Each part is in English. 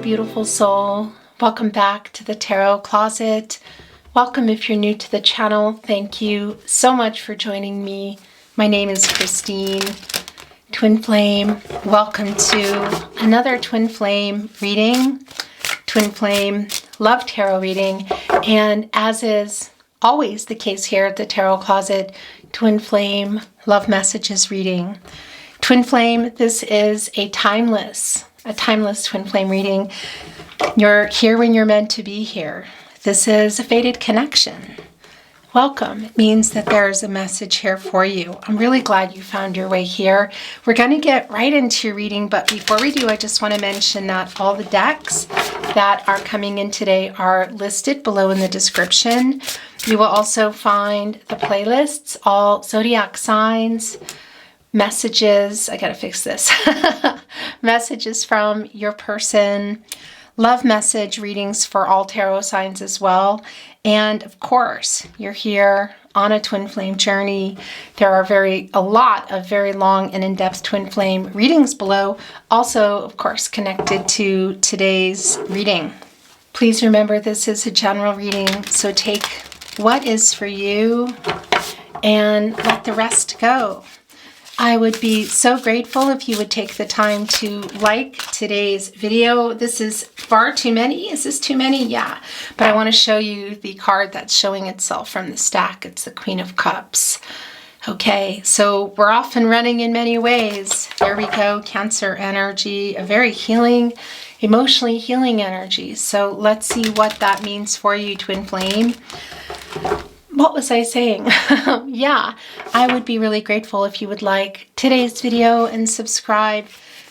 beautiful soul. Welcome back to the Tarot Closet. Welcome if you're new to the channel. Thank you so much for joining me. My name is Christine, Twin Flame. Welcome to another Twin Flame reading, Twin Flame Love Tarot reading. And as is always the case here at the Tarot Closet, Twin Flame Love Messages reading. Twin Flame, this is a timeless Twin Flame reading. You're here when you're meant to be here. This is a fated connection. Welcome. It means that there's a message here for you. I'm really glad you found your way here. We're going to get right into your reading, but before we do, I just want to mention that all the decks that are coming in today are listed below in the description. You will also find the playlists, all zodiac signs, messages, I gotta fix this, messages from your person, love message readings for all tarot signs as well. And of course, you're here on a twin flame journey. There are a lot of very long and in-depth twin flame readings below, also, of course, connected to today's reading. Please remember this is a general reading, so take what is for you and let the rest go. I would be so grateful if you would take the time to like today's video. This is far too many. Is this too many? Yeah. But I want to show you the card that's showing itself from the stack. It's the Queen of Cups. Okay, so we're off and running in many ways. There we go. Cancer energy, a very healing, emotionally healing energy. So let's see what that means for you, Twin Flame. What was I saying? Yeah, I would be really grateful if you would like today's video and subscribe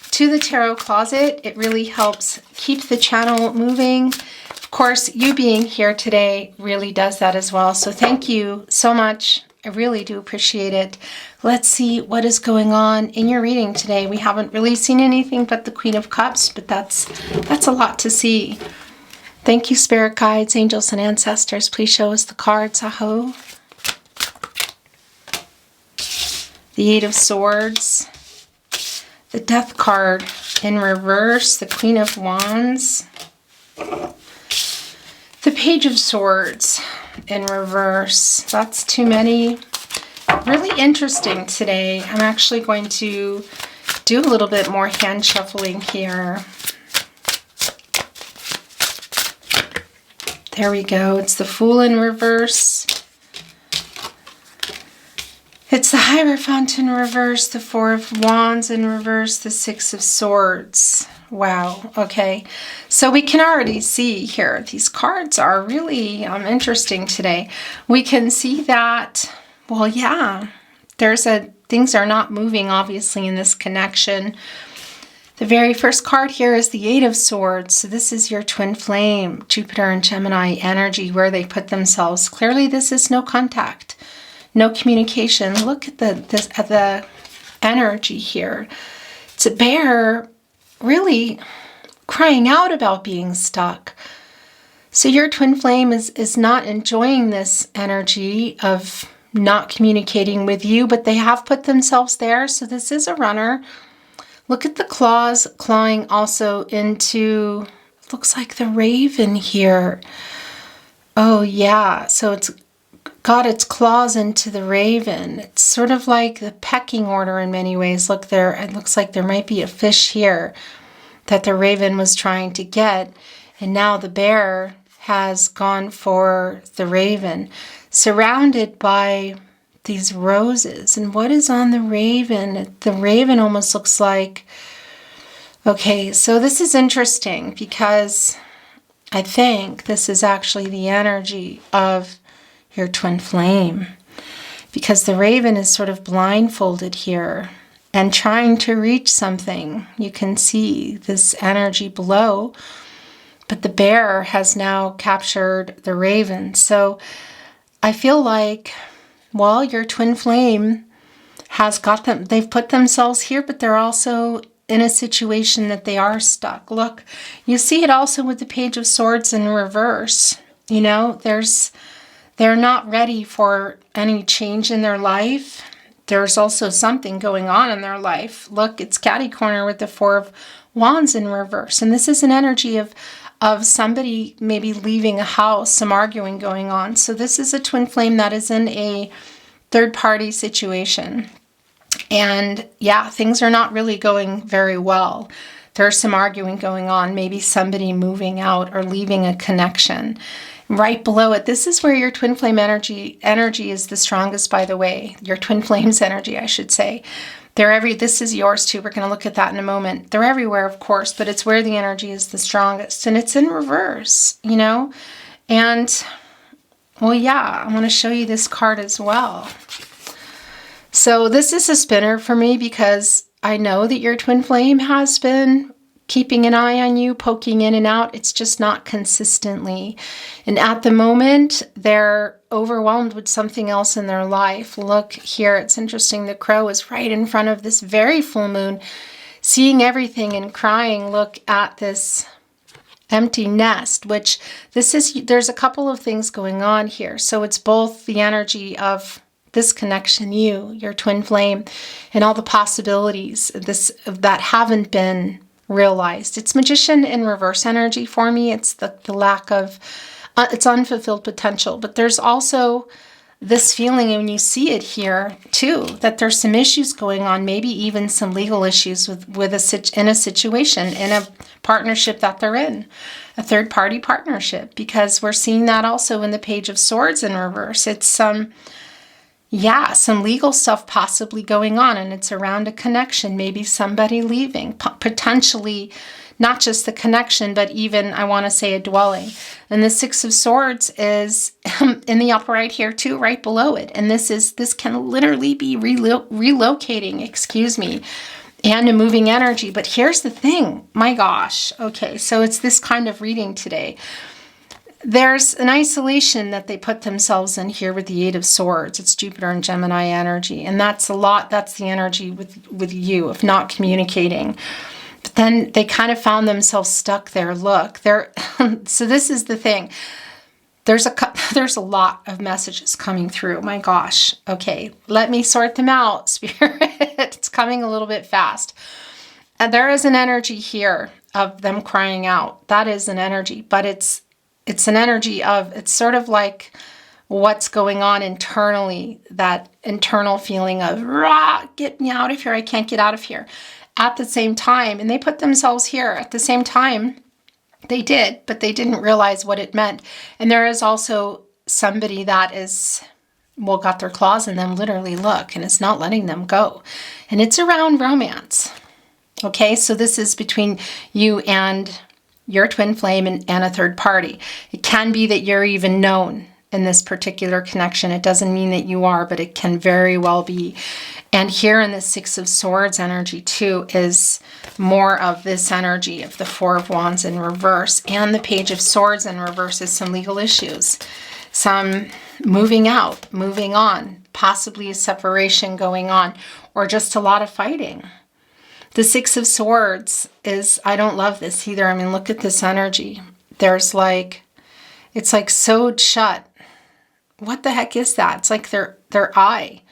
to the Tarot Closet. It really helps keep the channel moving. Of course, you being here today really does that as well. So thank you so much. I really do appreciate it. Let's see what is going on in your reading today. We haven't really seen anything but the Queen of Cups, but that's a lot to see. Thank you, Spirit Guides, Angels, and Ancestors. Please show us the cards. Aho. The Eight of Swords. The Death card in reverse. The Queen of Wands. The Page of Swords in reverse. That's too many. Really interesting today. I'm actually going to do a little bit more hand shuffling here. There we go. It's the Fool in reverse. It's the Hierophant in reverse, the Four of Wands in reverse, the Six of Swords. Wow. Okay. So we can already see here, these cards are really interesting today. We can see that, well, yeah, things are not moving, obviously, in this connection. The very first card here is the Eight of Swords. So this is your twin flame, Jupiter and Gemini energy, where they put themselves. Clearly, this is no contact, no communication. Look at the energy here. It's a bear really crying out about being stuck. So your twin flame is not enjoying this energy of not communicating with you, but they have put themselves there. So this is a runner. Look at the claws clawing also into, looks like the raven here. Oh yeah, so it's got its claws into the raven. It's sort of like the pecking order in many ways. Look there, it looks like there might be a fish here that the raven was trying to get. And now the bear has gone for the raven, surrounded by these roses. And what is on the raven? The raven almost looks like, okay, so this is interesting because I think this is actually the energy of your twin flame, because the raven is sort of blindfolded here and trying to reach something. You can see this energy below, but the bear has now captured the raven. So I feel like, well, your twin flame has got them. They've put themselves here, but they're also in a situation that they are stuck. Look, you see it also with the Page of Swords in reverse. You know, they're not ready for any change in their life. There's also something going on in their life. Look, it's catty corner with the Four of Wands in reverse. And this is an energy of somebody maybe leaving a house, some arguing going on. So this is a twin flame that is in a third party situation. And yeah, things are not really going very well. There's some arguing going on, maybe somebody moving out or leaving a connection. Right below it, this is where your twin flame energy is the strongest, by the way. Your twin flames energy, I should say. This is yours too. We're going to look at that in a moment. They're everywhere, of course, but it's where the energy is the strongest. And it's in reverse, you know? And, well, yeah, I want to show you this card as well. So this is a spinner for me because I know that your twin flame has been keeping an eye on you, poking in and out. It's just not consistently. And at the moment, they're overwhelmed with something else in their life. Look here, it's interesting. The crow is right in front of this very full moon, seeing everything and crying. Look at this empty nest, which there's a couple of things going on here. So it's both the energy of this connection, your twin flame, and all the possibilities that haven't been realized. It's Magician in reverse energy for me. It's the lack of, it's unfulfilled potential. But there's also this feeling, and when you see it here too, that there's some issues going on, maybe even some legal issues in a situation, in a partnership that they're in, a third party partnership, because we're seeing that also in the Page of Swords in reverse. It's some legal stuff possibly going on, and it's around a connection, maybe somebody leaving, potentially not just the connection, but even, I want to say, a dwelling. And the Six of Swords is in the upright here too, right below it. And this can literally be relocating, and a moving energy. But here's the thing, my gosh. Okay, so it's this kind of reading today. There's an isolation that they put themselves in here with the Eight of Swords. It's Jupiter and Gemini energy. And that's the energy with you, of not communicating. But then they kind of found themselves stuck there. Look, so this is the thing. There's a lot of messages coming through. My gosh. Okay, let me sort them out, Spirit. It's coming a little bit fast. And there is an energy here of them crying out. That is an energy, but it's an energy of, it's sort of like what's going on internally, that internal feeling of, rah, get me out of here, I can't get out of here. At the same time, and they put themselves here, at the same time, they did, but they didn't realize what it meant. And there is also somebody that is, got their claws in them, literally, look, and it's not letting them go. And it's around romance. Okay, so this is between you and your twin flame and a third party. It can be that you're even known in this particular connection. It doesn't mean that you are, but it can very well be. And here in the Six of Swords energy too is more of this energy of the Four of Wands in reverse, and the Page of Swords in reverse is some legal issues, some moving out, moving on, possibly a separation going on, or just a lot of fighting. The Six of Swords is, I don't love this either. I mean, look at this energy. It's like sewed shut. What the heck is that? It's like their eye.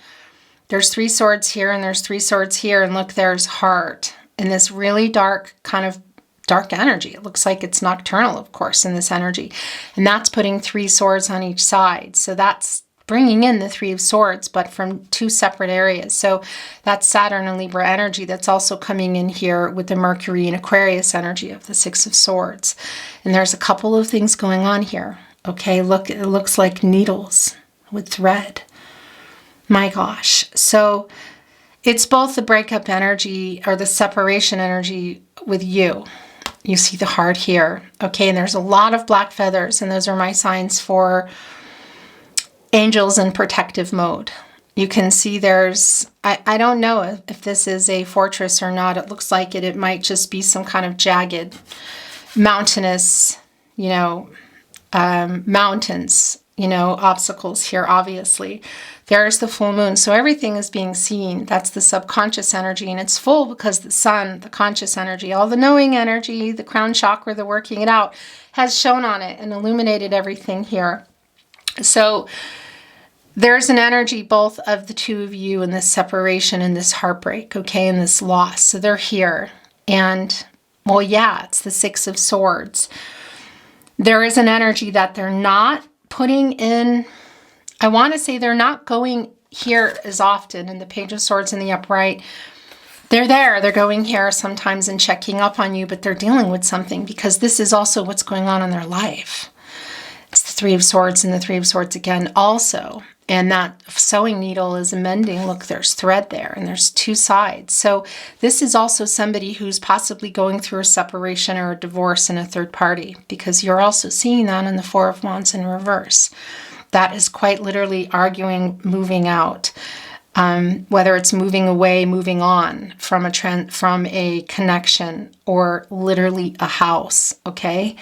There's 3 swords here and there's 3 swords here. And look, there's heart in this really dark energy. It looks like it's nocturnal, of course, in this energy. And that's putting 3 swords on each side. So that's bringing in the 3 of Swords, but from 2 separate areas. So that's Saturn and Libra energy that's also coming in here with the Mercury and Aquarius energy of the Six of Swords. And there's a couple of things going on here. Okay, look, it looks like needles with thread. My gosh. So it's both the breakup energy or the separation energy with you. You see the heart here. Okay, and there's a lot of black feathers, and those are my signs for angels in protective mode. You can see there's, I don't know if this is a fortress or not. It looks like it. It might just be some kind of jagged, mountainous, mountains, obstacles here, obviously. There's the full moon. So everything is being seen. That's the subconscious energy. And it's full because the sun, the conscious energy, all the knowing energy, the crown chakra, the working it out, has shone on it and illuminated everything here. So there's an energy both of the 2 of you in this separation and this heartbreak, okay, and this loss. So they're here. And Well, yeah, it's the Six of Swords. There is an energy that they're not putting in. I want to say they're not going here as often in the Page of Swords in the upright. They're there, they're going here sometimes and checking up on you, but they're dealing with something because this is also what's going on in their life. It's the Three of Swords and the Three of Swords again also. And that sewing needle is mending. Look, there's thread there and there's two sides. So this is also somebody who's possibly going through a separation or a divorce in a third party, because you're also seeing that in the Four of Wands in reverse. That is quite literally arguing, moving out. Whether it's moving away, moving on from a connection, or literally a house, okay?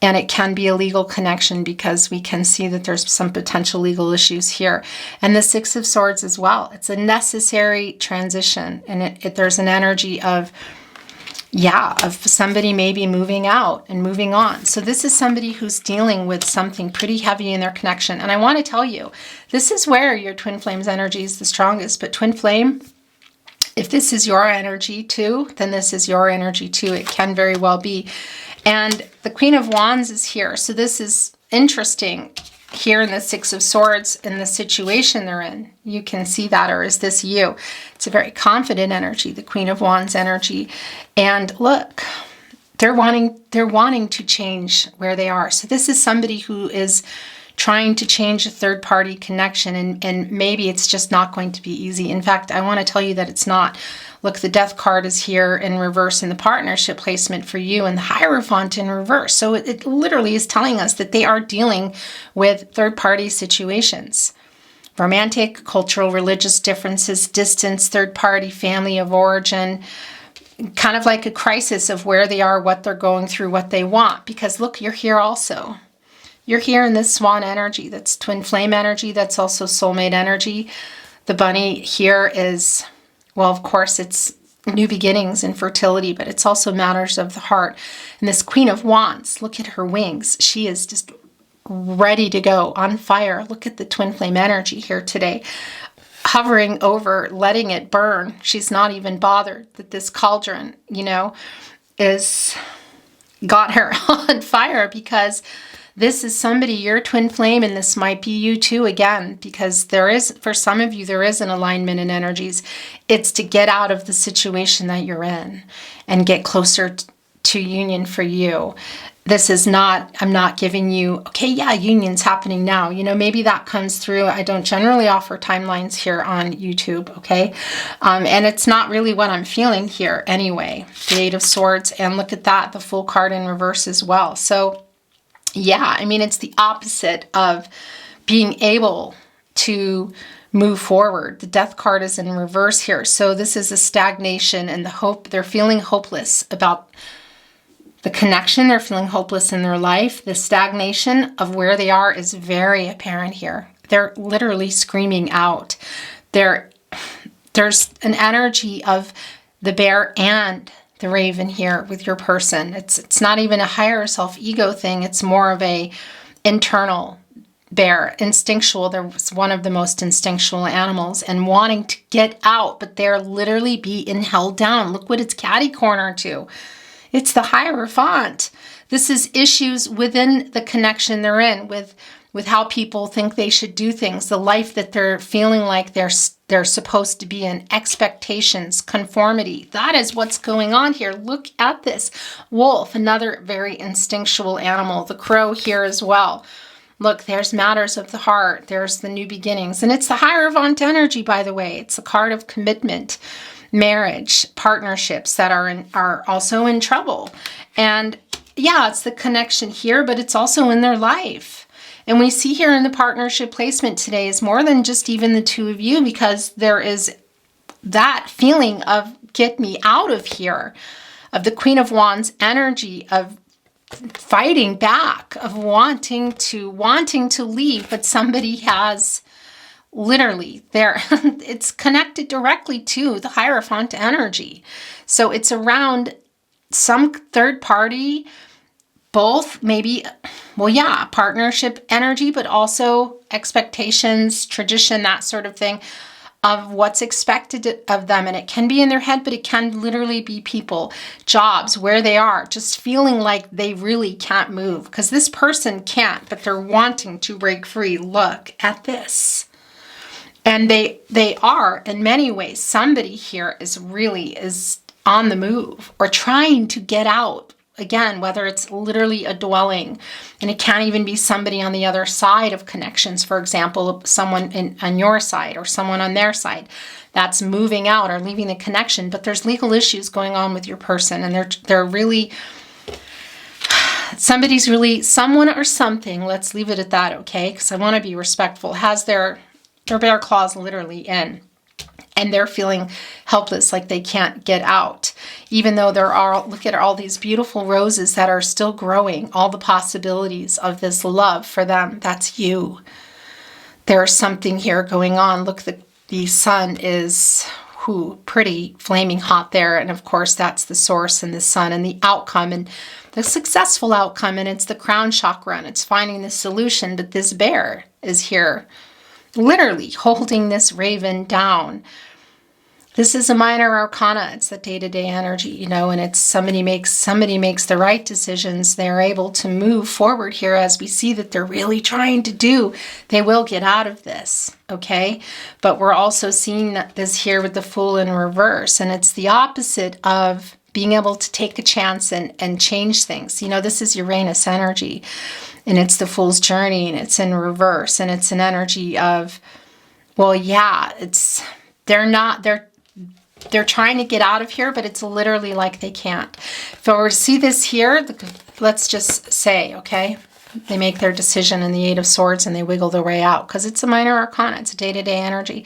And it can be a legal connection because we can see that there's some potential legal issues here. And the Six of Swords as well. It's a necessary transition, and there's an energy of somebody maybe moving out and moving on. So this is somebody who's dealing with something pretty heavy in their connection. And I want to tell you, this is where your twin flame's energy is the strongest. But twin flame, if this is your energy too, then this is your energy too. It can very well be. And the Queen of Wands is here. So this is interesting. Here in the Six of Swords, in the situation they're in, you can see that. Or is this you? It's a very confident energy, the Queen of Wands energy. And look, they're wanting to change where they are. So this is somebody who is trying to change a third party connection, and maybe it's just not going to be easy. In fact, I want to tell you that it's not. Look, the Death card is here in reverse in the partnership placement for you, and the Hierophant in reverse. So it literally is telling us that they are dealing with third-party situations. Romantic, cultural, religious differences, distance, third-party, family of origin, kind of like a crisis of where they are, what they're going through, what they want. Because look, you're here also. You're here in this Swan energy. That's twin flame energy. That's also soulmate energy. The bunny here is... well, of course, it's new beginnings and fertility, but it's also matters of the heart. And this Queen of Wands, look at her wings. She is just ready to go, on fire. Look at the twin flame energy here today. Hovering over, letting it burn. She's not even bothered that this cauldron, is got her on fire, because this is somebody, your twin flame, and this might be you too, again, because there is, for some of you, there is an alignment in energies. It's to get out of the situation that you're in and get closer to union for you. This is not, I'm not giving you, okay, yeah, union's happening now. Maybe that comes through. I don't generally offer timelines here on YouTube, okay? And it's not really what I'm feeling here anyway. The Eight of Swords, and look at that, the Fool card in reverse as well. So, yeah, it's the opposite of being able to move forward. The Death card is in reverse here. So this is a stagnation and the hope. They're feeling hopeless about the connection. They're feeling hopeless in their life. The stagnation of where they are is very apparent here. They're literally screaming out. There's an energy of the bear and the raven here with your person. It's not even a higher self-ego thing. It's more of a internal bear, instinctual. They're one of the most instinctual animals and wanting to get out, but they're literally being held down. Look what it's catty corner to. It's the Hierophant. This is issues within the connection they're in with how people think they should do things, the life that they're feeling like they're supposed to be in, expectations, conformity. That is what's going on here. Look at this. Wolf, another very instinctual animal. The crow here as well. Look, there's matters of the heart. There's the new beginnings. And it's the Hierophant energy, by the way. It's a card of commitment, marriage, partnerships that are also in trouble. And yeah, it's the connection here, but it's also in their life. And we see here in the partnership placement today is more than just even the two of you, because there is that feeling of get me out of here, of the Queen of Wands energy, of fighting back, of wanting to leave, but somebody has literally there. It's connected directly to the Hierophant energy. So it's around some third party, both maybe, well, yeah, partnership energy, but also expectations, tradition, that sort of thing. of what's expected of them. And it can be in their head, but it can literally be people, jobs, where they are, just feeling like they really can't move because this person can't, but they're wanting to break free. Look at this. And they are in many ways. Somebody here is on the move or trying to get out. Again, whether it's literally a dwelling, and it can't even be somebody on the other side of connections. For example, someone on your side or someone on their side that's moving out or leaving the connection. But there's legal issues going on with your person, and they're really, someone or something, let's leave it at that, okay? Because I want to be respectful, has their bear claws literally in. And they're feeling helpless, like they can't get out. Even though look at all these beautiful roses that are still growing, all the possibilities of this love for them. That's you. There's something here going on. Look, the sun is pretty flaming hot there. And of course, that's the source and the sun and the outcome and the successful outcome. And it's the crown chakra and it's finding the solution. But this bear is here, literally holding this raven down. This is a minor arcana. It's the day-to-day energy, and it's somebody makes the right decisions. They're able to move forward here as we see that they're really trying to do. They will get out of this, okay? But we're also seeing this here with the Fool in reverse, and it's the opposite of being able to take a chance and change things. This is Uranus energy, and it's the Fool's journey, and it's in reverse, and it's an energy of, they're trying to get out of here, but it's literally like they can't. If I were to see this here, let's just say, okay, they make their decision in the Eight of Swords and they wiggle their way out because it's a minor arcana. It's a day-to-day energy.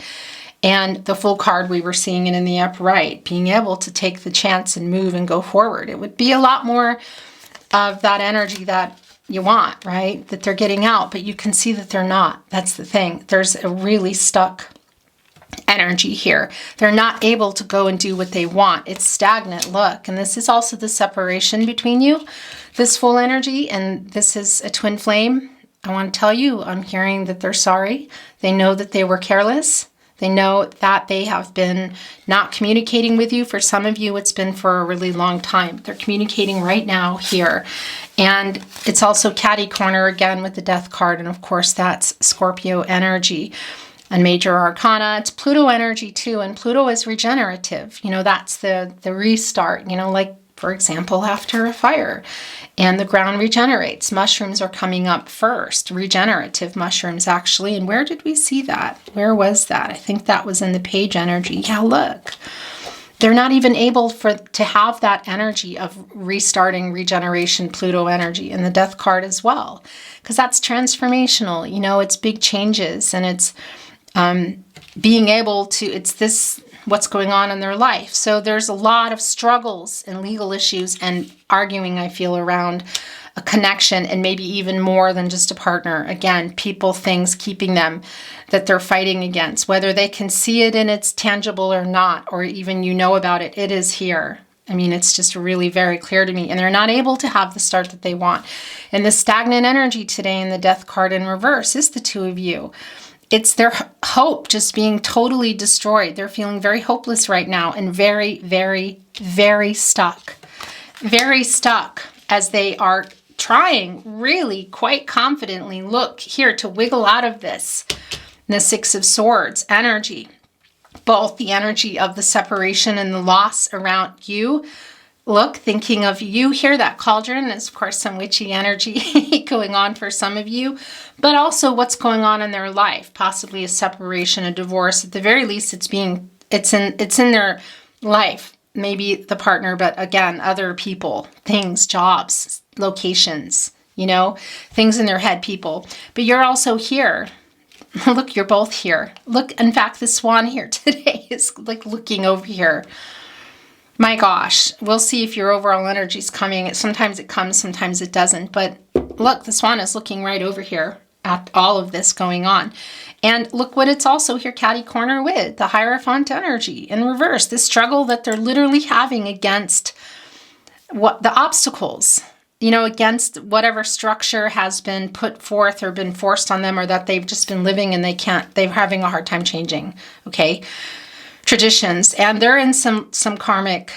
And the Fool card, we were seeing it in the upright, being able to take the chance and move and go forward. It would be a lot more of that energy that you want, right? That they're getting out, but you can see that they're not. That's the thing. There's a really stuck energy here. They're not able to go and do what they want. It's stagnant. Look, and this is also the separation between you, this Fool energy, and this is a twin flame. I want to tell you, I'm hearing that they're sorry. They know that they were careless. They know that they have been not communicating with you. For some of you, it's been for a really long time. They're communicating right now here. And it's also catty corner again with the Death card. And of course, that's Scorpio energy. And major arcana, it's Pluto energy too. And Pluto is regenerative. That's the restart, like, for example, after a fire. And the ground regenerates. Mushrooms are coming up first. Regenerative mushrooms, actually. And where did we see that? Where was that? I think that was in the page energy. Yeah, look. They're not even able to have that energy of restarting regeneration, Pluto energy, and the Death card as well. Because that's transformational. It's big changes. And it's being able to, it's this, what's going on in their life. So there's a lot of struggles and legal issues and arguing, I feel, around a connection, and maybe even more than just a partner. Again, people, things keeping them that they're fighting against, whether they can see it and it's tangible or not, or even about it, it is here. I mean, it's just really very clear to me, and they're not able to have the start that they want. And the stagnant energy today in the Death card in reverse is the two of you. It's their hope just being totally destroyed. They're feeling very hopeless right now and very, very, very stuck. Very stuck as they are trying really quite confidently, look here, to wiggle out of this. And the Six of Swords energy, both the energy of the separation and the loss around you. Look, thinking of you here, that cauldron is, of course, some witchy energy going on for some of you, but also what's going on in their life, possibly a separation, a divorce. At the very least, it's in their life, maybe the partner, but again, other people, things, jobs, locations, things in their head, people. But you're also here. Look, you're both here. Look, in fact, the swan here today is like looking over here. My gosh, we'll see if your overall energy is coming. Sometimes it comes, sometimes it doesn't. But look, the swan is looking right over here at all of this going on. And look what it's also here, catty corner with the Hierophant energy in reverse. The struggle that they're literally having against what the obstacles. against whatever structure has been put forth or been forced on them, or that they've just been living and they're having a hard time changing, okay? Traditions. And they're in some karmic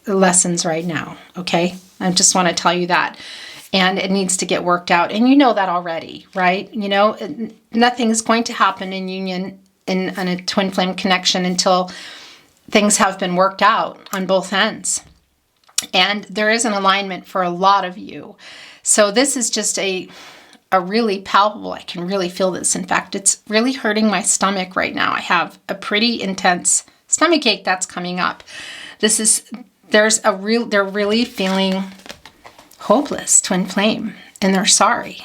lessons right now, okay? I just want to tell you that. And it needs to get worked out. And you know that already, right? Nothing is going to happen in union in a twin flame connection until things have been worked out on both ends. And there is an alignment for a lot of you. So this is just a really palpable, I can really feel this. In fact, it's really hurting my stomach right now. I have a pretty intense stomach ache that's coming up. They're really feeling hopeless, twin flame, and they're sorry.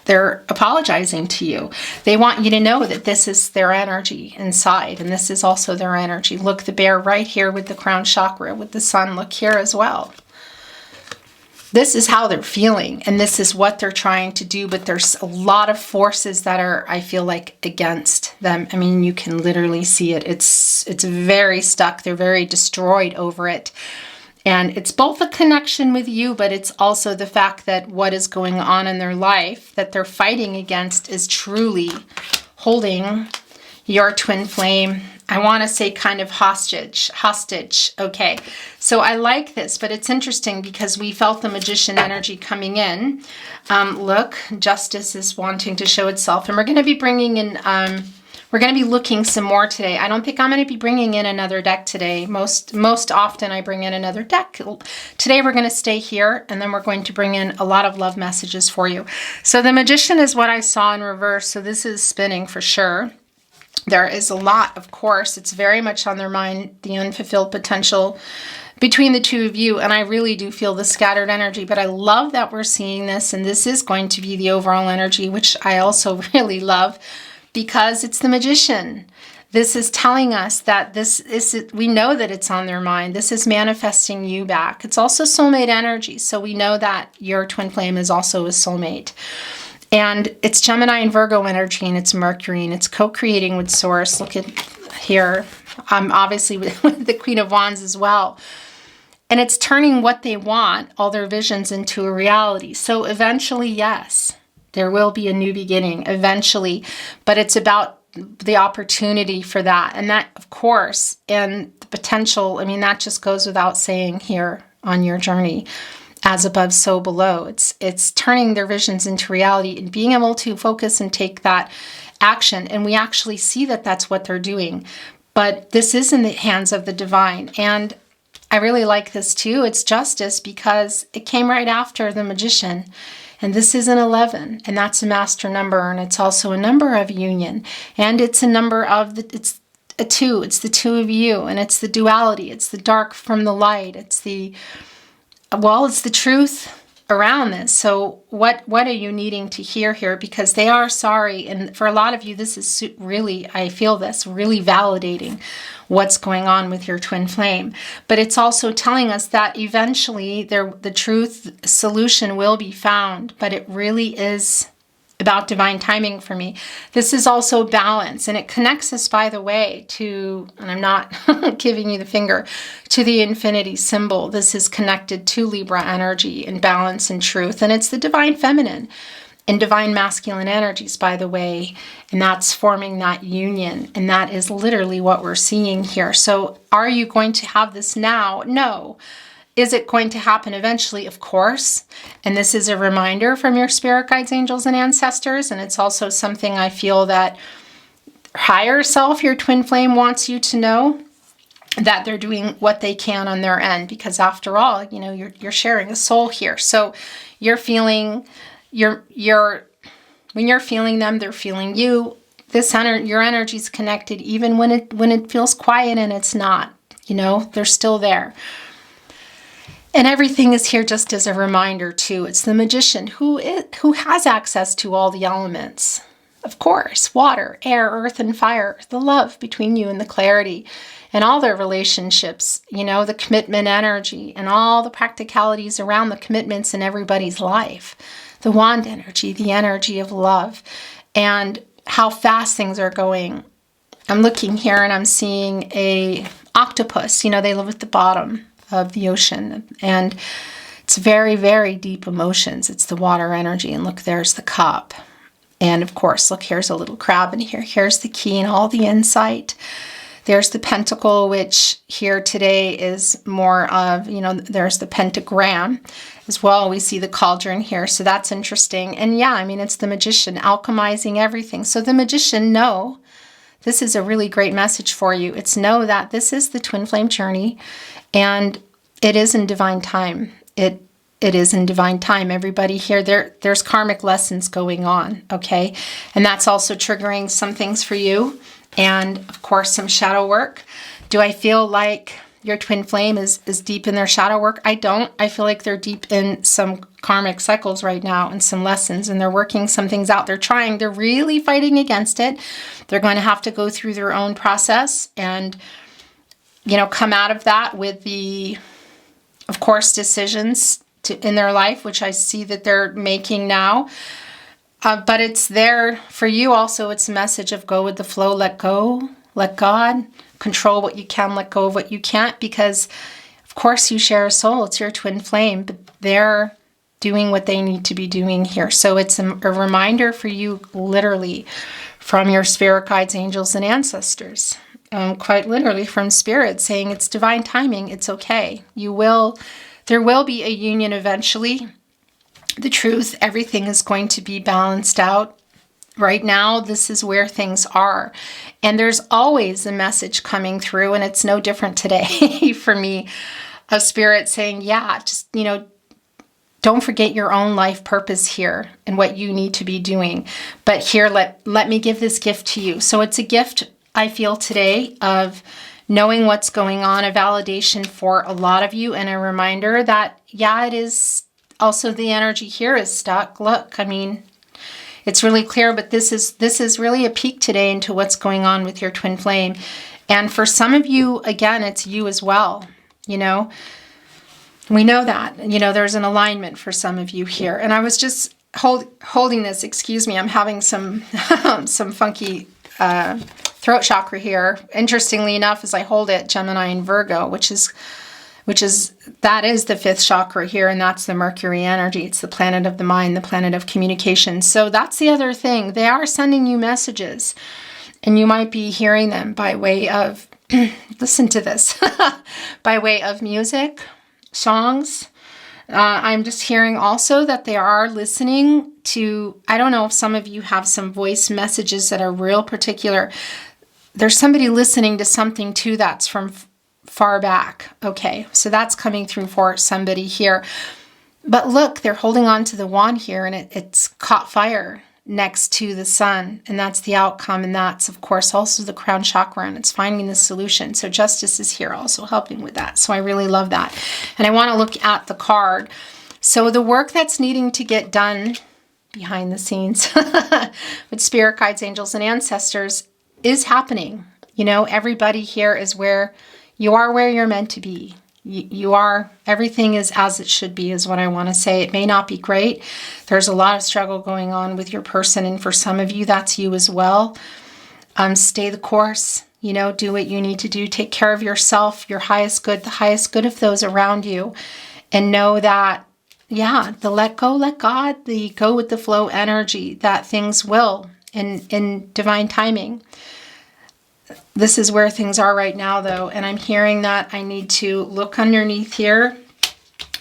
They're apologizing to you. They want you to know that this is their energy inside, and this is also their energy. Look, the bear right here with the crown chakra, with the sun, look here as well. This is how they're feeling, and this is what they're trying to do, but there's a lot of forces that are, I feel like, against them. I mean, you can literally see it. It's very stuck. They're very destroyed over it. And it's both a connection with you, but it's also the fact that what is going on in their life that they're fighting against is truly holding your twin flame, I want to say kind of hostage. Okay, so I like this, but it's interesting because we felt the magician energy coming in. Look, justice is wanting to show itself, and we're going to be bringing in, we're going to be looking some more today. I don't think I'm going to be bringing in another deck today. Most often I bring in another deck. Today we're going to stay here, and then we're going to bring in a lot of love messages for you. So the magician is what I saw in reverse, so this is spinning for sure. There is a lot, of course. It's very much on their mind, the unfulfilled potential between the two of you. And I really do feel the scattered energy. But I love that we're seeing this. And this is going to be the overall energy, which I also really love because it's the magician. This is telling us that we know that it's on their mind. This is manifesting you back. It's also soulmate energy. So we know that your twin flame is also a soulmate. And it's Gemini and Virgo energy, and it's Mercury, and it's co-creating with Source. Look at here. Obviously with the Queen of Wands as well. And it's turning what they want, all their visions, into a reality. So eventually, yes, there will be a new beginning, eventually. But it's about the opportunity for that. And that, of course, and the potential, I mean, that just goes without saying here on your journey. As above, so below. It's turning their visions into reality and being able to focus and take that action. And we actually see that that's what they're doing. But this is in the hands of the divine. And I really like this too. It's justice because it came right after the magician. And this is an 11. And that's a master number. And it's also a number of union. And it's a number of, it's a 2. It's the 2 of you. And it's the duality. It's the dark from the light. It's the truth around this. So what are you needing to hear here? Because they are sorry. And for a lot of you, this is really, I feel this, really validating what's going on with your twin flame. But it's also telling us that eventually the truth solution will be found. But it really is about divine timing for me. This is also balance, and it connects us, by the way, to, and I'm not giving you the finger, to the infinity symbol. This is connected to Libra energy and balance and truth, and it's the divine feminine and divine masculine energies, by the way, and that's forming that union, and that is literally what we're seeing here. So are you going to have this now? No. Is it going to happen eventually? Of course. And this is a reminder from your spirit guides, angels, and ancestors. And it's also something I feel that higher self, your twin flame, wants you to know that they're doing what they can on their end. Because after all, you're sharing a soul here. So you're feeling, when you're feeling them, they're feeling you. Your energy is connected even when it feels quiet and it's not. They're still there. And everything is here just as a reminder, too. It's the magician who has access to all the elements. Of course, water, air, earth, and fire, the love between you and the clarity and all their relationships, the commitment energy and all the practicalities around the commitments in everybody's life. The wand energy, the energy of love, and how fast things are going. I'm looking here and I'm seeing a octopus. They live at the bottom of the ocean, and It's very, very deep emotions. It's the water energy. And look, there's the cup. And of course, look, here's a little crab in here. Here's the key and all the insight. There's the pentacle, which here today is more of, there's the pentagram as well. We see the cauldron here. So that's interesting. And yeah, I mean, it's the magician alchemizing everything. So the magician, know this is a really great message for you. It's know that this is the twin flame journey and it is in divine time. It is in divine time. Everybody here, there's karmic lessons going on, okay? And that's also triggering some things for you. And of course, some shadow work. Do I feel like your twin flame is deep in their shadow work? I don't. I feel like they're deep in some karmic cycles right now and some lessons, and they're working some things out. They're really fighting against it. They're going to have to go through their own process and, come out of that with the, of course, decisions in their life, which I see that they're making now. But it's there for you also. It's a message of go with the flow, let go, let God, control what you can, let go of what you can't, because of course you share a soul. It's your twin flame, but they're doing what they need to be doing here. So it's a reminder for you, literally, from your spirit guides, angels, and ancestors. Quite literally from spirit saying it's divine timing. It's okay. There will be a union eventually. The truth, everything is going to be balanced out. Right now, this is where things are. And there's always a message coming through, and it's no different today for me, of spirit saying, yeah, just, don't forget your own life purpose here and what you need to be doing. But here, let me give this gift to you. So it's a gift, I feel, today of knowing what's going on, a validation for a lot of you, and a reminder that, yeah, it is also the energy here is stuck. Look, I mean, it's really clear, but this is really a peek today into what's going on with your twin flame. And for some of you, again, it's you as well, We know that, there's an alignment for some of you here. And I was just holding this, excuse me, I'm having some funky throat chakra here. Interestingly enough, as I hold it, Gemini and Virgo, which is that is the fifth chakra here, and that's the Mercury energy. It's the planet of the mind, the planet of communication. So that's the other thing. They are sending you messages, and you might be hearing them by way of, listen to this, by way of music, songs. I'm just hearing also that they are listening to, I don't know if some of you have some voice messages that are real particular. There's somebody listening to something too that's from far back. Okay, so that's coming through for somebody here. But look, they're holding on to the wand here, and it's caught fire next to the sun, and that's the outcome, and that's, of course, also the crown chakra, and it's finding the solution. So justice is here also helping with that. So I really love that. And I want to look at the card. So the work that's needing to get done behind the scenes with spirit guides, angels, and ancestors is happening. Everybody here is where you are, where you're meant to be. You are, everything is as it should be, is what I want to say. It may not be great. There's a lot of struggle going on with your person, and for some of you, that's you as well. Stay the course, do what you need to do. Take care of yourself, your highest good, the highest good of those around you, and know that, yeah, the let go, let God, the go with the flow energy, that things will, in divine timing. This is where things are right now, though, and I'm hearing that I need to look underneath here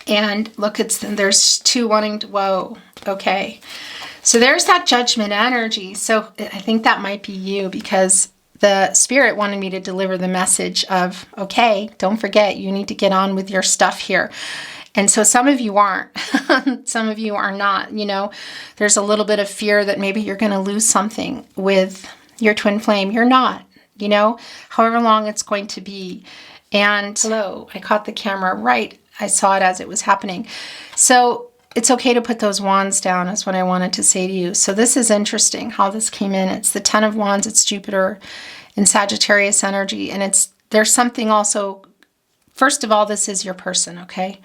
and look, there's two wanting to, whoa, okay. So there's that judgment energy. So I think that might be you, because the spirit wanted me to deliver the message of, okay, don't forget, you need to get on with your stuff here. And so some of you aren't, some of you are not, there's a little bit of fear that maybe you're going to lose something with your twin flame. You're not. However long it's going to be. And hello, I caught the camera right. I saw it as it was happening. So it's okay to put those wands down, is what I wanted to say to you. So this is interesting how this came in. It's the 10 of Wands. It's Jupiter in Sagittarius energy. And there's something also, first of all, this is your person, okay?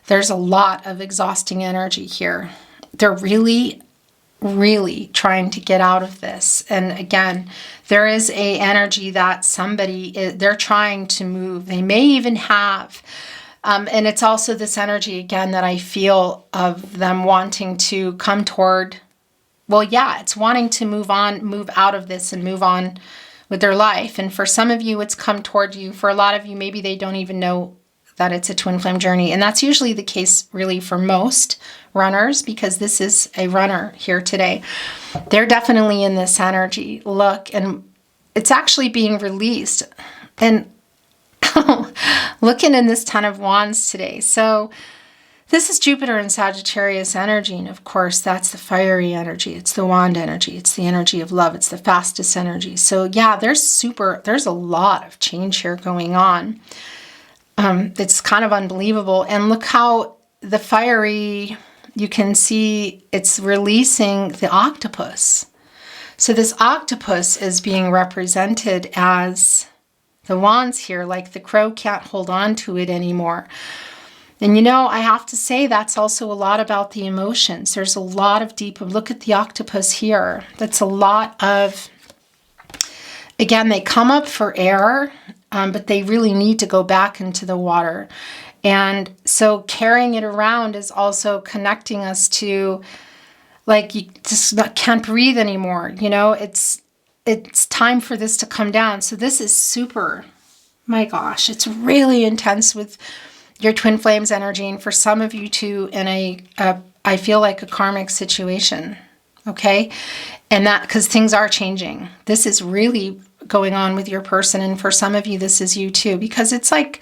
There's a lot of exhausting energy here. They're really trying to get out of this. And again, there is a energy that they're trying to move. They may even have And it's also this energy, again, that I feel of them wanting to come toward, well, yeah, it's wanting to move on, move out of this and move on with their life. And for some of you, it's come toward you. For a lot of you, maybe they don't even know that it's a twin flame journey. And that's usually the case really for most runners, because this is a runner here today. They're definitely in this energy. Look, and it's actually being released. And looking in this Ten of Wands today. So this is Jupiter and Sagittarius energy. And of course, that's the fiery energy. It's the wand energy. It's the energy of love. It's the fastest energy. So yeah, there's a lot of change here going on. It's kind of unbelievable. And look how the fiery, you can see it's releasing the octopus. So this octopus is being represented as the wands here, like the crow can't hold on to it anymore. And I have to say that's also a lot about the emotions. There's a lot of deep, look at the octopus here. That's a lot of, again, they come up for air, but they really need to go back into the water. And so carrying it around is also connecting us to, like, you just can't breathe anymore. It's time for this to come down. So this is super, my gosh, it's really intense with your twin flames energy. And for some of you too, in I feel like a karmic situation. Okay. And that, because things are changing. This is really going on with your person. And for some of you, this is you too, because it's like,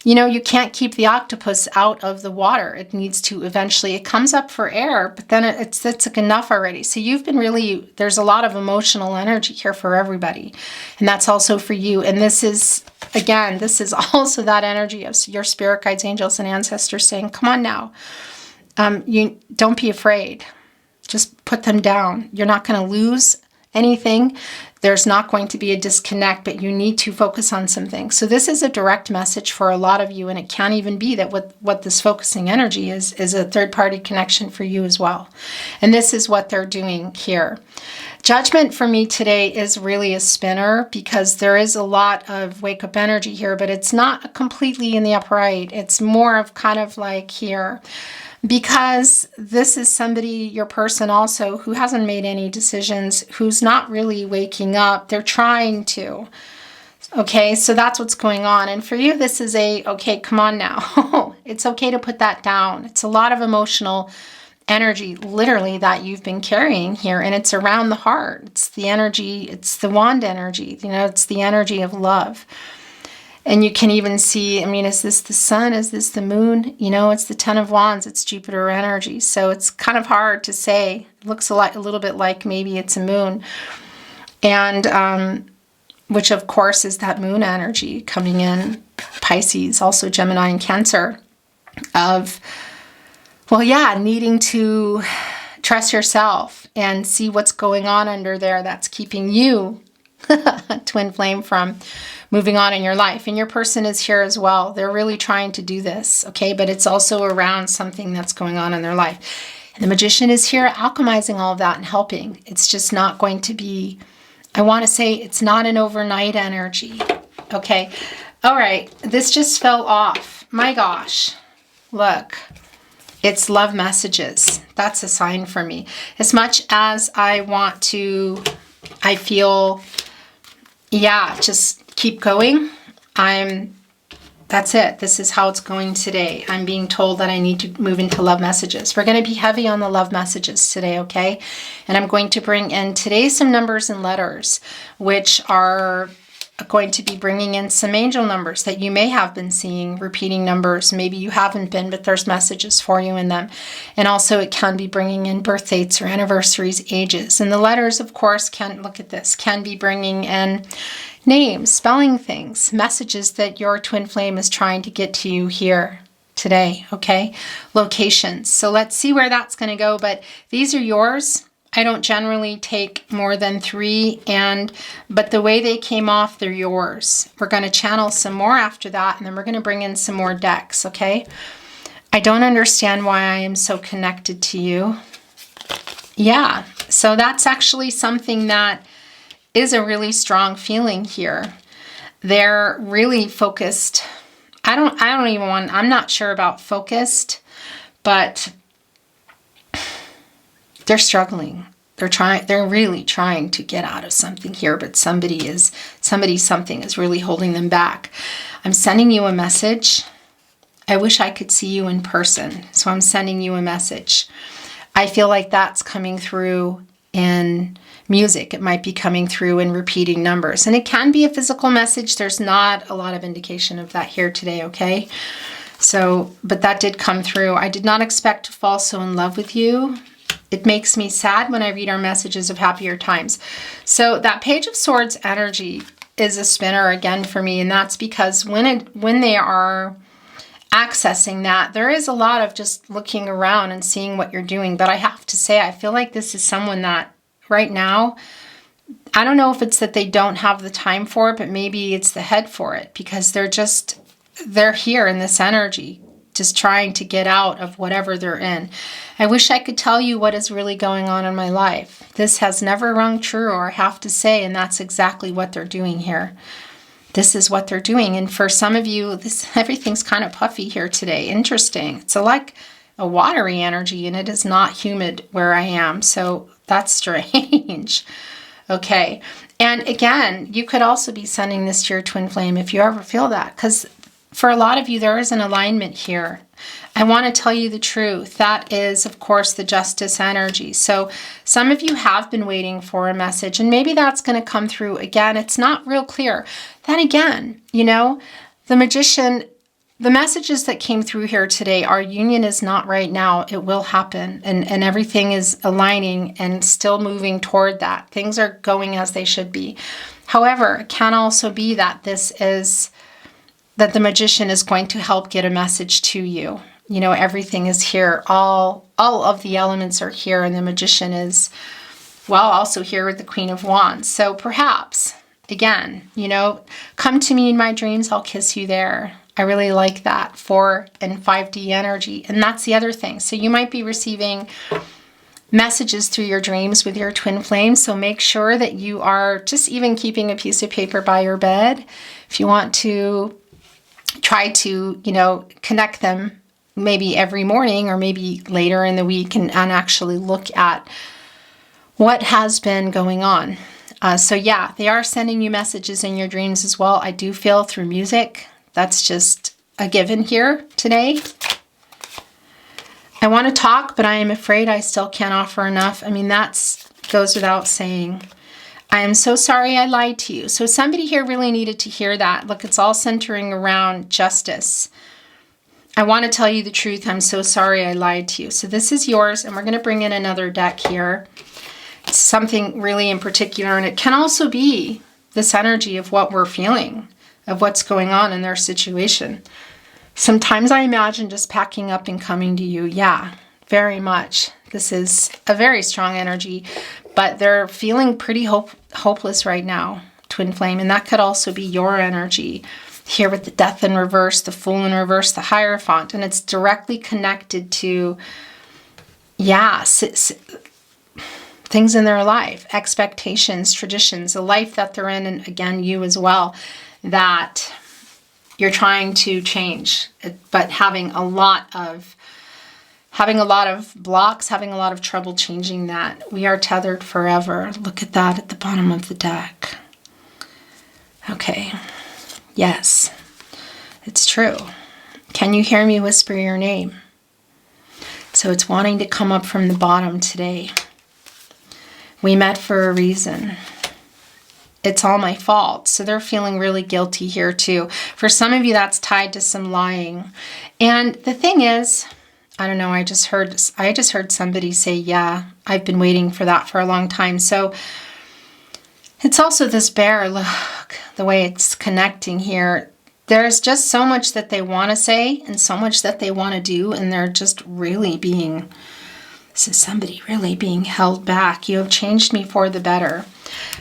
you can't keep the octopus out of the water. It needs to eventually, it comes up for air, but then it's like enough already. So you've been really, there's a lot of emotional energy here for everybody. And that's also for you. And this is, again, this is also that energy of your spirit guides, angels, and ancestors saying, come on now. You don't be afraid. Just put them down. You're not going to lose anything. There's not going to be a disconnect, but you need to focus on some things. So this is a direct message for a lot of you, and it can even be that what this focusing energy is a third-party connection for you as well. And this is what they're doing here. Judgment for me today is really a spinner, because there is a lot of wake-up energy here, but it's not completely in the upright. It's more of kind of like here. Because this is somebody, your person also, who hasn't made any decisions, who's not really waking up. They're trying to. Okay, so that's what's going on. And for you, this is okay, come on now. It's okay to put that down. It's a lot of emotional energy, literally, that you've been carrying here. And it's around the heart. It's the energy, it's the wand energy. It's the energy of love. And you can even see, is this the sun? Is this the moon? It's the Ten of Wands. It's Jupiter energy. So it's kind of hard to say. It looks a little bit like maybe it's a moon. And which, of course, is that moon energy coming in. Pisces, also Gemini and Cancer. Of, well, yeah, needing to trust yourself and see what's going on under there that's keeping you, twin flame, from moving on in your life. And your person is here as well. They're really trying to do this, okay? But it's also around something that's going on in their life. And the Magician is here alchemizing all of that and helping. It's just not going to be, I want to say, it's not an overnight energy, okay? All right, this just fell off. My gosh, look. It's love messages. That's a sign for me. As much as I want to, I feel, yeah, just keep going. That's it. This is how it's going today. I'm being told that I need to move into love messages. We're going to be heavy on the love messages today, okay? And I'm going to bring in today some numbers and letters, which are going to be bringing in some angel numbers that you may have been seeing, repeating numbers. Maybe you haven't been, but there's messages for you in them. And also it can be bringing in birth dates or anniversaries, ages. And the letters, of course, look at this, can be bringing in names, spelling things, messages that your twin flame is trying to get to you here today, okay? Locations. So let's see where that's going to go, but these are yours. I don't generally take more than 3, but the way they came off, they're yours. We're going to channel some more after that, and then we're going to bring in some more decks, okay? I don't understand why I am so connected to you. Yeah, so that's actually something that is a really strong feeling here. They're really focused I'm not sure about focused, but they're struggling. They're really trying to get out of something here, but something is really holding them back. I'm sending you a message. I wish I could see you in person, so I'm sending you a message. I feel like that's coming through in music. It might be coming through in repeating numbers, and it can be a physical message. There's not a lot of indication of that here today, okay? So, but that did come through. I did not expect to fall so in love with you. It makes me sad when I read our messages of happier times. So that Page of Swords energy is a spinner again for me, and that's because when they are accessing that, there is a lot of just looking around and seeing what you're doing. But I have to say, I feel like this is someone that right now, I don't know if it's that they don't have the time for it, but maybe it's the head for it, because they're here in this energy, just trying to get out of whatever they're in. I wish I could tell you what is really going on in my life. This has never rung true, or I have to say, and that's exactly what they're doing here. This is what they're doing. And for some of you, everything's kind of puffy here today. Interesting. It's like a watery energy, and it is not humid where I am. So that's strange. Okay. And again, you could also be sending this to your twin flame if you ever feel that, because for a lot of you, there is an alignment here. I want to tell you the truth. That is, of course, the Justice energy. So some of you have been waiting for a message, and maybe that's going to come through. Again, it's not real clear. Then again, the Magician, the messages that came through here today, our union is not right now. It will happen, and everything is aligning and still moving toward that. Things are going as they should be. However, it can also be that that the Magician is going to help get a message to you. Everything is here. All of the elements are here, and the Magician is, also here with the Queen of Wands. So perhaps, again, come to me in my dreams. I'll kiss you there. I really like that 4 and 5D energy. And that's the other thing. So you might be receiving messages through your dreams with your twin flame. So make sure that you are just even keeping a piece of paper by your bed. If you want to try to, connect them maybe every morning or maybe later in the week and actually look at what has been going on. So yeah, they are sending you messages in your dreams as well. I do feel through music. That's just a given here today. I want to talk, but I am afraid I still can't offer enough. I mean, that goes without saying. I am so sorry I lied to you. So somebody here really needed to hear that. Look, it's all centering around justice. I want to tell you the truth. I'm so sorry I lied to you. So this is yours, and we're going to bring in another deck here. It's something really in particular, and it can also be this energy of what we're feeling, of what's going on in their situation. Sometimes I imagine just packing up and coming to you. Yeah, very much. This is a very strong energy, but they're feeling pretty hopeless right now, twin flame, and that could also be your energy here with the Death in reverse, the Fool in reverse, the Hierophant, and it's directly connected to, things in their life, expectations, traditions, the life that they're in, and again, you as well, that you're trying to change, but having a lot of blocks, having a lot of trouble changing that. We are tethered forever. Look at that at the bottom of the deck. Okay. Yes, it's true. Can you hear me whisper your name? So it's wanting to come up from the bottom today. We met for a reason. It's all my fault. So they're feeling really guilty here too. For some of you, that's tied to some lying. And the thing is, I don't know, I just heard somebody say, yeah, I've been waiting for that for a long time. So it's also this bear, look, the way it's connecting here. There's just so much that they want to say and so much that they want to do, and they're just really this is somebody really being held back. You have changed me for the better.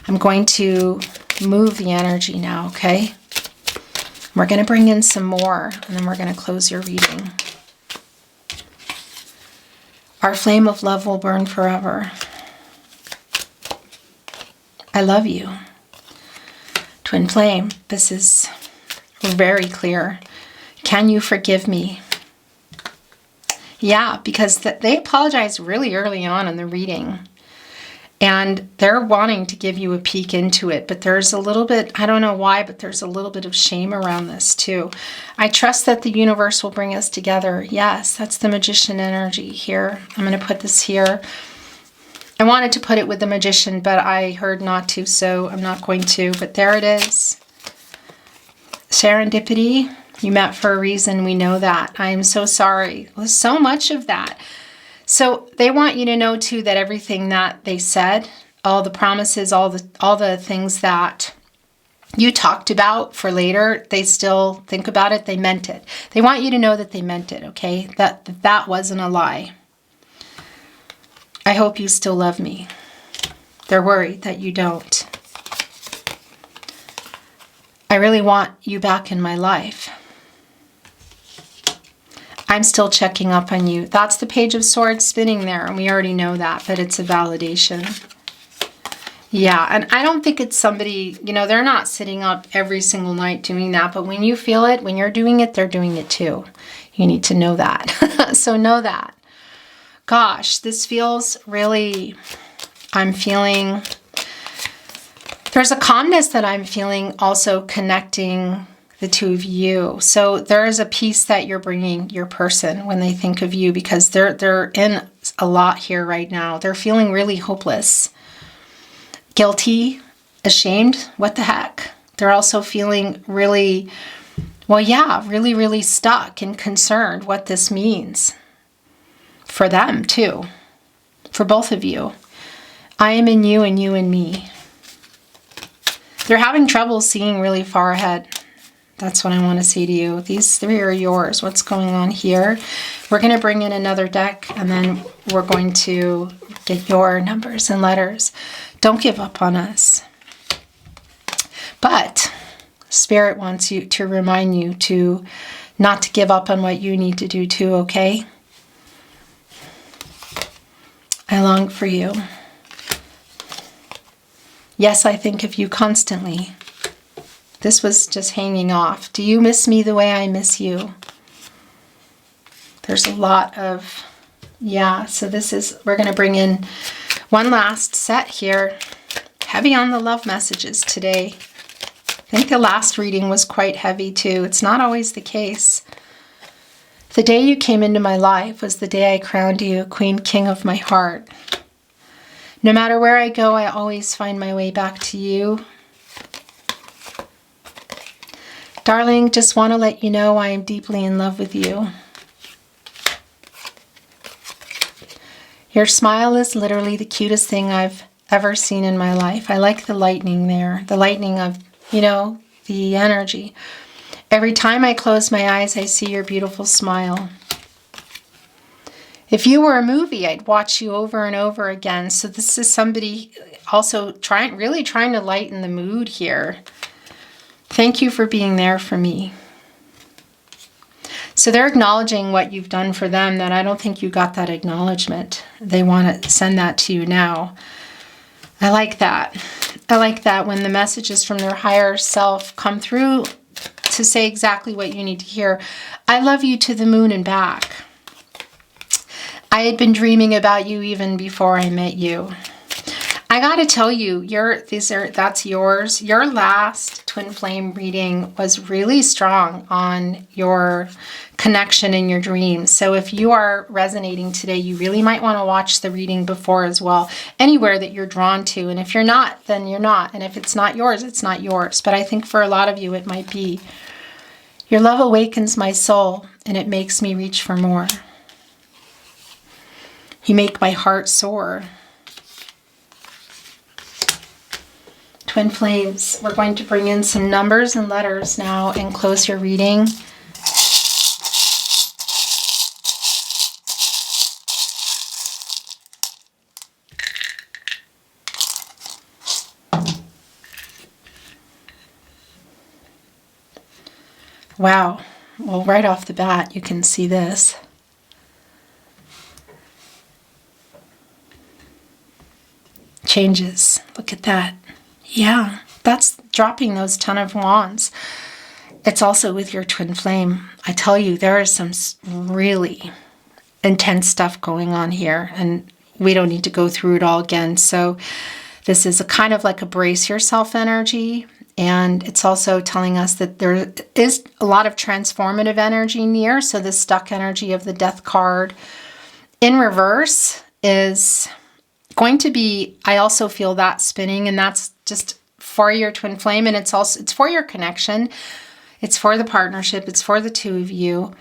I'm going to move the energy now, okay? We're going to bring in some more, and then we're going to close your reading. Our flame of love will burn forever. I love you. Twin flame, this is very clear. Can you forgive me? Yeah, because they apologized really early on in the reading. And they're wanting to give you a peek into it. But there's a little bit, I don't know why, but there's a little bit of shame around this too. I trust that the universe will bring us together. Yes, that's the Magician energy here. I'm going to put this here. I wanted to put it with the Magician, but I heard not to, so I'm not going to. But there it is. Serendipity. You met for a reason. We know that. I am so sorry. There's so much of that. So they want you to know too that everything that they said, all the promises, all the things that you talked about for later, they still think about it. They meant it. They want you to know that they meant it. Okay, that wasn't a lie. I hope you still love me. They're worried that you don't. I really want you back in my life. I'm still checking up on you. That's the Page of Swords spinning there, and we already know that, but it's a validation. Yeah, and I don't think it's somebody, you know, they're not sitting up every single night doing that, but when you feel it, when you're doing it, they're doing it too. You need to know that. So know that. Gosh, this feels really, I'm feeling, there's a calmness that I'm feeling also connecting the two of you. So there is a piece that you're bringing your person when they think of you, because they're in a lot here right now. They're feeling really hopeless, guilty, ashamed. What the heck? They're also feeling really, well, yeah, really, really stuck and concerned what this means for them too, for both of you. I am in you and you in me. They're having trouble seeing really far ahead. That's what I want to say to you. These three are yours. What's going on here? We're going to bring in another deck, and then we're going to get your numbers and letters. Don't give up on us. But Spirit wants you to remind you to not to give up on what you need to do too, okay? I long for you. Yes, I think of you constantly. This was just hanging off. Do you miss me the way I miss you? There's a lot of, yeah, so this is, we're going to bring in one last set here. Heavy on the love messages today. I think the last reading was quite heavy too. It's not always the case. The day you came into my life was the day I crowned you Queen King of my heart. No matter where I go, I always find my way back to you. Darling, just want to let you know I am deeply in love with you. Your smile is literally the cutest thing I've ever seen in my life. I like the lightning there, the lightning of, you know, the energy. Every time I close my eyes, I see your beautiful smile. If you were a movie, I'd watch you over and over again. So this is somebody also really trying to lighten the mood here. Thank you for being there for me. So they're acknowledging what you've done for them, that I don't think you got that acknowledgement. They want to send that to you now. I like that. I like that when the messages from their higher self come through to say exactly what you need to hear. I love you to the moon and back. I had been dreaming about you even before I met you. I gotta tell you, that's yours. Your last twin flame reading was really strong on your connection in your dreams. So if you are resonating today, you really might want to watch the reading before as well, anywhere that you're drawn to. And if you're not, then you're not. And if it's not yours, it's not yours. But I think for a lot of you, it might be. Your love awakens my soul, and it makes me reach for more. You make my heart soar. Twin flames, we're going to bring in some numbers and letters now and close your reading. Wow. Well, right off the bat, you can see this. Changes. Look at that. Yeah, that's dropping those 10 of wands. It's also with your twin flame. I tell you, there is some really intense stuff going on here, and we don't need to go through it all again. So this is a kind of like a brace yourself energy. And it's also telling us that there is a lot of transformative energy near. So the stuck energy of the Death card in reverse is going to be, I also feel that spinning, and that's just for your twin flame. And it's for your connection. It's for the partnership. It's for the two of you.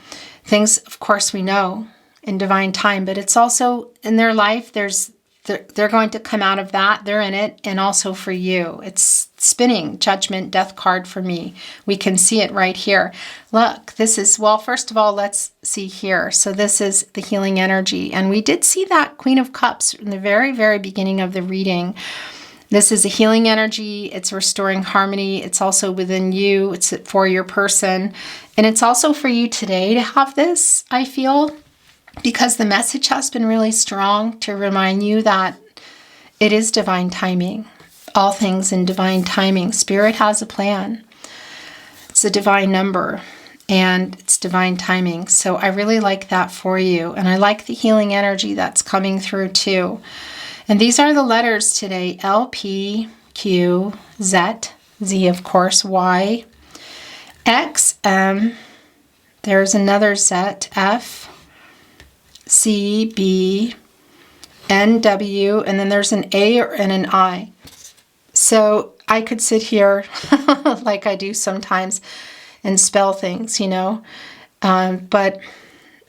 Things, of course, we know in divine time, but it's also in their life. They're going to come out of that. They're in it. And also for you, it's spinning Judgment, Death card for me. We can see it right here. Look, this is, well, first of all, let's see here. So this is the healing energy. And we did see that Queen of Cups in the very, very beginning of the reading. This is a healing energy. It's restoring harmony. It's also within you. It's for your person. And it's also for you today to have this, I feel, because the message has been really strong to remind you that it is divine timing. All things in divine timing. Spirit has a plan. It's a divine number, and it's divine timing. So I really like that for you. And I like the healing energy that's coming through too. And these are the letters today: L, P, Q, Z, Z, of course, Y, X, M, there's another Z, F, C, B, N, W, and then there's an A and an I. So I could sit here like I do sometimes and spell things, but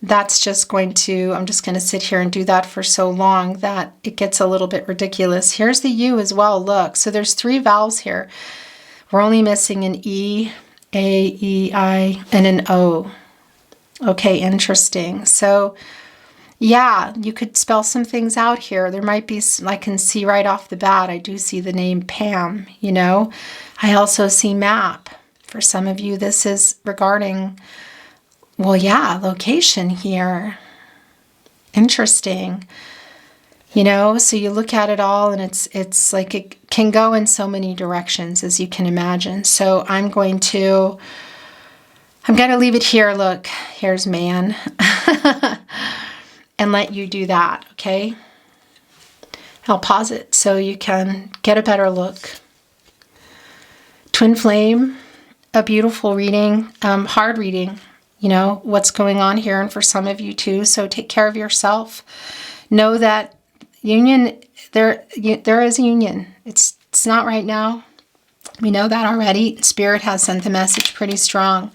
that's just I'm just going to sit here and do that for so long that it gets a little bit ridiculous. Here's the U as well. Look, so there's 3 vowels here. We're only missing an E, A, E, I, and an O. Okay, interesting. So yeah, you could spell some things out here. There might be, I can see right off the bat, I do see the name Pam, I also see map. For some of you, this is regarding, well, yeah, location here. Interesting. So you look at it all, and it's like it can go in so many directions, as you can imagine. So I'm going to leave it here. Look, here's man. And let you do that, okay? I'll pause it so you can get a better look. Twin flame, a beautiful reading, hard reading, what's going on here, and for some of you too. So take care of yourself. Know that union, there is union. It's not right now. We know that already. Spirit has sent the message pretty strong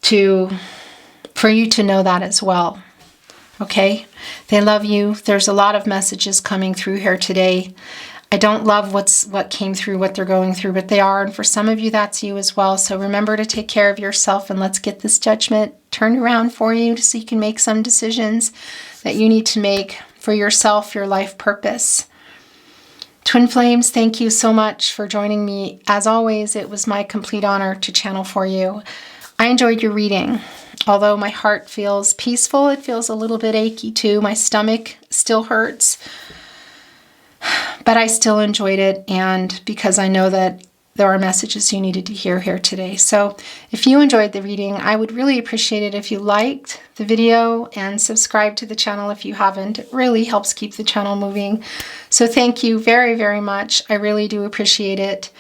for you to know that as well. Okay? They love you. There's a lot of messages coming through here today. I don't love what came through, what they're going through, but they are. And for some of you, that's you as well. So remember to take care of yourself, and let's get this judgment turned around for you so you can make some decisions that you need to make for yourself, your life purpose. Twin Flames, thank you so much for joining me. As always, it was my complete honor to channel for you. I enjoyed your reading. Although my heart feels peaceful, it feels a little bit achy too. My stomach still hurts, but I still enjoyed it, and because I know that there are messages you needed to hear here today. So if you enjoyed the reading, I would really appreciate it if you liked the video and subscribe to the channel if you haven't. It really helps keep the channel moving. So thank you very, very much. I really do appreciate it.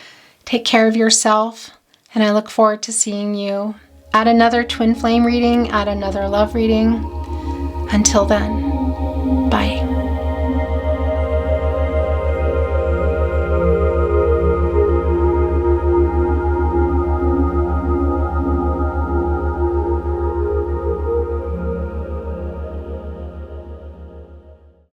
Take care of yourself, and I look forward to seeing you at another twin flame reading, at another love reading. Until then, bye.